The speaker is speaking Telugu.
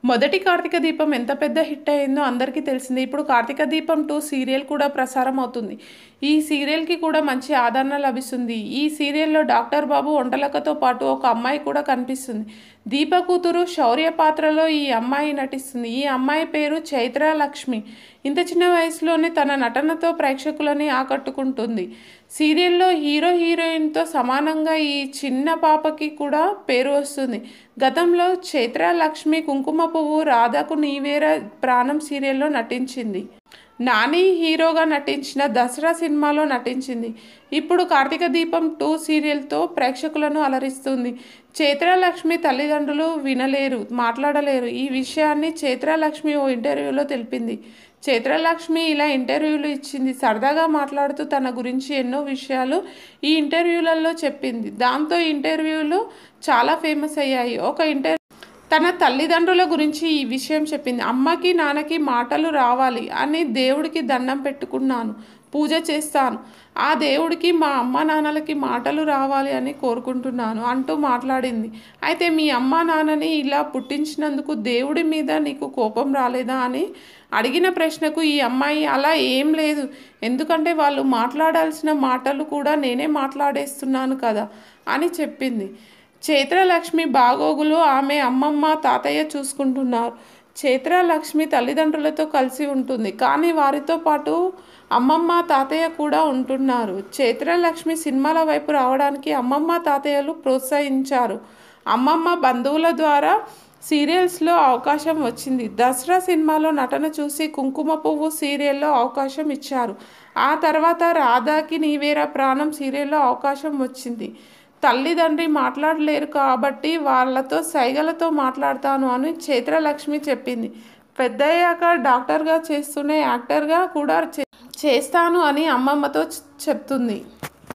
మొదటి కార్తీక దీపం ఎంత పెద్ద హిట్ అయిందో అందరికీ తెలిసిందే. ఇప్పుడు కార్తీక దీపం 2 సీరియల్ కూడా ప్రసారం అవుతుంది. ఈ సీరియల్‌కి కూడా మంచి ఆదరణ లభిస్తుంది. ఈ సీరియల్‌లో డాక్టర్ బాబు వంటలక్కతో పాటు ఒక అమ్మాయి కూడా కనిపిస్తుంది. దీప కూతురు శౌర్య పాత్రలో ఈ అమ్మాయి నటిస్తుంది. ఈ అమ్మాయి పేరు చైత్ర లక్ష్మి. ఇంత చిన్న వయసులోనే తన నటనతో ప్రేక్షకులని ఆకట్టుకుంటుంది. సీరియల్లో హీరో హీరోయిన్‌తో సమానంగా ఈ చిన్న పాపకి కూడా పేరు వస్తుంది. గతంలో చైత్ర లక్ష్మి కుంకుమ పువ్వు, రాధకు నీవేరా ప్రాణం సీరియల్లో నటించింది. నాని హీరోగా నటించిన దసరా సినిమాలో నటించింది. ఇప్పుడు కార్తీక దీపం 2 సీరియల్తో ప్రేక్షకులను అలరిస్తుంది. చైత్రలక్ష్మి తల్లిదండ్రులు వినలేరు, మాట్లాడలేరు. ఈ విషయాన్ని చైత్రలక్ష్మి ఓ ఇంటర్వ్యూలో తెలిపింది. చైత్రలక్ష్మి ఇలా ఇంటర్వ్యూలు ఇచ్చింది. సరదాగా మాట్లాడుతూ తన గురించి ఎన్నో విషయాలు ఈ ఇంటర్వ్యూలలో చెప్పింది. దాంతో ఇంటర్వ్యూలు చాలా ఫేమస్ అయ్యాయి. తన తల్లిదండ్రుల గురించి ఈ విషయం చెప్పింది. అమ్మకి నాన్నకి మాటలు రావాలి అని దేవుడికి దండం పెట్టుకున్నాను, పూజ చేస్తాను. ఆ దేవుడికి మా అమ్మ నాన్నలకి మాటలు రావాలి అని కోరుకుంటున్నాను అంటూ మాట్లాడింది. అయితే మీ అమ్మ నాన్నని ఇలా పుట్టించినందుకు దేవుడి మీద నీకు కోపం రాలేదా అని అడిగిన ప్రశ్నకు ఈ అమ్మాయి అలా ఏం లేదు, ఎందుకంటే వాళ్ళు మాట్లాడాల్సిన మాటలు కూడా నేనే మాట్లాడేస్తున్నాను కదా అని చెప్పింది. చైత్రలక్ష్మి బాగోగులు ఆమె అమ్మమ్మ తాతయ్య చూసుకుంటున్నారు. చైత్రలక్ష్మి తల్లిదండ్రులతో కలిసి ఉంటుంది, కానీ వారితో పాటు అమ్మమ్మ తాతయ్య కూడా ఉంటున్నారు. చైత్రలక్ష్మి సినిమాల వైపు రావడానికి అమ్మమ్మ తాతయ్యలు ప్రోత్సహించారు. అమ్మమ్మ బంధువుల ద్వారా సీరియల్స్లో అవకాశం వచ్చింది. దసరా సినిమాలో నటన చూసి కుంకుమ పువ్వు సీరియల్లో అవకాశం ఇచ్చారు. ఆ తర్వాత రాధాకి నీవేరా ప్రాణం సీరియల్లో అవకాశం వచ్చింది. తల్లిదండ్రి మాట్లాడలేరు కాబట్టి వాళ్ళతో సైగలతో మాట్లాడతాను అని చైత్రలక్ష్మి చెప్పింది. పెద్దయ్యాక డాక్టర్గా చేస్తూనే యాక్టర్గా కూడా చేస్తాను అని అమ్మమ్మతో చెప్తుంది.